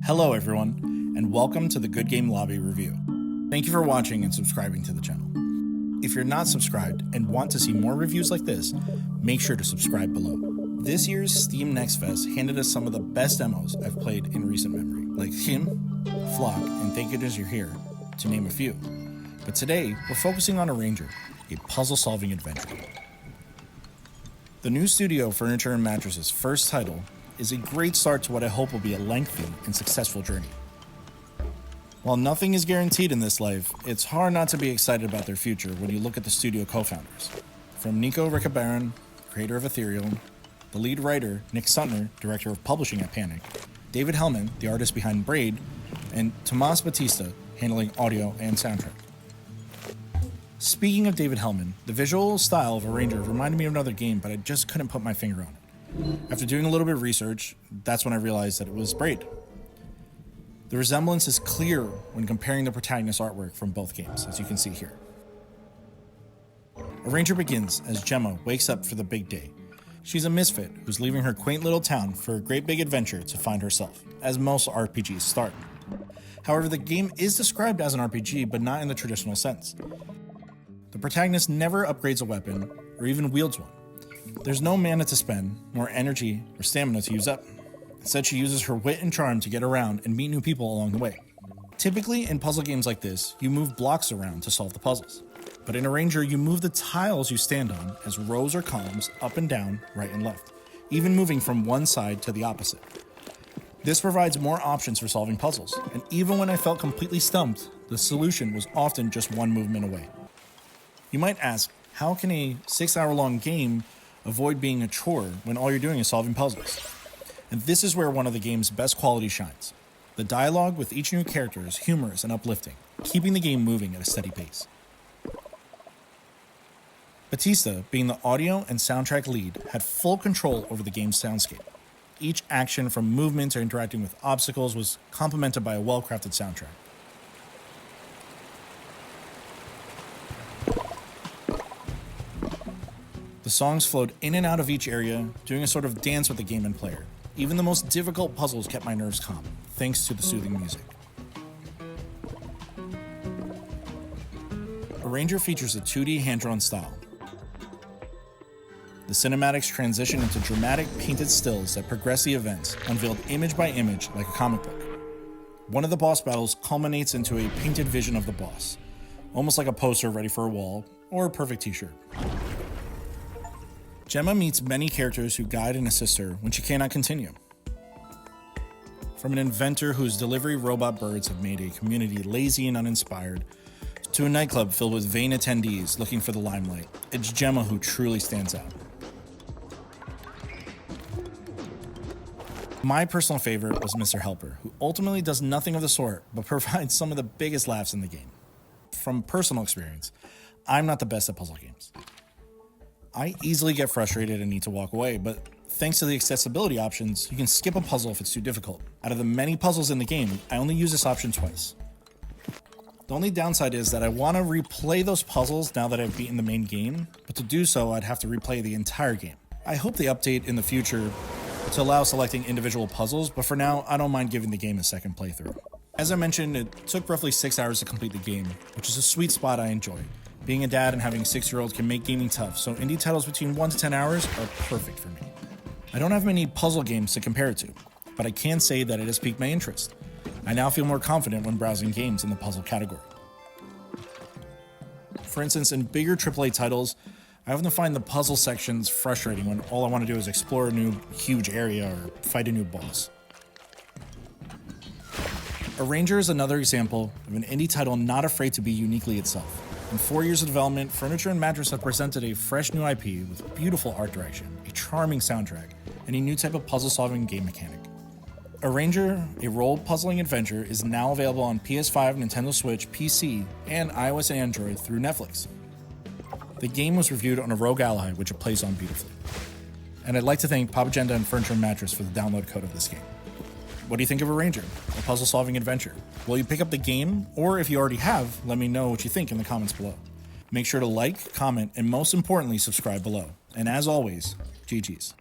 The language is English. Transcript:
Hello everyone, and welcome to the Good Game Lobby review. Thank you for watching and subscribing to the channel. If you're not subscribed and want to see more reviews like this, make sure to subscribe below. This year's Steam Next Fest handed us some of the best demos I've played in recent memory, like Him, Flock, and Thank Goodness You're Here, to name a few. But today, we're focusing on Arranger, a puzzle-solving adventure. The new studio Furniture and Mattress's first title is a great start to what I hope will be a lengthy and successful journey. While nothing is guaranteed in this life, it's hard not to be excited about their future when you look at the studio co-founders. From Nico Rickabaron, creator of Ethereal, the lead writer, Nick Sutner, director of publishing at Panic, David Hellman, the artist behind Braid, and Tomas Batista, handling audio and soundtrack. Speaking of David Hellman, the visual style of Arranger reminded me of another game, but I just couldn't put my finger on it. After doing a little bit of research, that's when I realized that it was Braid. The resemblance is clear when comparing the protagonist's artwork from both games, as you can see here. Arranger begins as Gemma wakes up for the big day. She's a misfit who's leaving her quaint little town for a great big adventure to find herself, as most RPGs start. However, the game is described as an RPG, but not in the traditional sense. The protagonist never upgrades a weapon or even wields one. There's no mana to spend, nor energy or stamina to use up. Instead, she uses her wit and charm to get around and meet new people along the way. Typically, in puzzle games like this, you move blocks around to solve the puzzles. But in Arranger, you move the tiles you stand on as rows or columns up and down, right and left, even moving from one side to the opposite. This provides more options for solving puzzles, and even when I felt completely stumped, the solution was often just one movement away. You might ask, how can a 6-hour-long game avoid being a chore when all you're doing is solving puzzles? And this is where one of the game's best qualities shines. The dialogue with each new character is humorous and uplifting, keeping the game moving at a steady pace. Batista, being the audio and soundtrack lead, had full control over the game's soundscape. Each action, from movement to interacting with obstacles, was complemented by a well-crafted soundtrack. The songs flowed in and out of each area, doing a sort of dance with the game and player. Even the most difficult puzzles kept my nerves calm, thanks to the soothing music. Arranger features a 2D hand-drawn style. The cinematics transition into dramatic painted stills that progress the events, unveiled image by image like a comic book. One of the boss battles culminates into a painted vision of the boss, almost like a poster ready for a wall or a perfect t-shirt. Gemma meets many characters who guide and assist her when she cannot continue. From an inventor whose delivery robot birds have made a community lazy and uninspired, to a nightclub filled with vain attendees looking for the limelight, it's Gemma who truly stands out. My personal favorite was Mr. Helper, who ultimately does nothing of the sort, but provides some of the biggest laughs in the game. From personal experience, I'm not the best at puzzle games. I easily get frustrated and need to walk away, but thanks to the accessibility options, you can skip a puzzle if it's too difficult. Out of the many puzzles in the game, I only use this option twice. The only downside is that I want to replay those puzzles now that I've beaten the main game, but to do so, I'd have to replay the entire game. I hope they update in the future to allow selecting individual puzzles, but for now, I don't mind giving the game a second playthrough. As I mentioned, it took roughly 6 hours to complete the game, which is a sweet spot I enjoy. Being a dad and having a 6-year-old can make gaming tough, so indie titles between 1 to 10 hours are perfect for me. I don't have many puzzle games to compare it to, but I can say that it has piqued my interest. I now feel more confident when browsing games in the puzzle category. For instance, in bigger AAA titles, I often find the puzzle sections frustrating when all I want to do is explore a new huge area or fight a new boss. Arranger is another example of an indie title not afraid to be uniquely itself. In 4 years of development, Furniture and Mattress have presented a fresh new IP with beautiful art direction, a charming soundtrack, and a new type of puzzle-solving game mechanic. Arranger, a role-puzzling adventure, is now available on PS5, Nintendo Switch, PC, and iOS and Android through Netflix. The game was reviewed on a Rogue Ally, which it plays on beautifully. And I'd like to thank Pop Agenda and Furniture and Mattress for the download code of this game. What do you think of Arranger, a puzzle-solving adventure? Will you pick up the game? Or if you already have, let me know what you think in the comments below. Make sure to like, comment, and most importantly, subscribe below. And as always, GG's.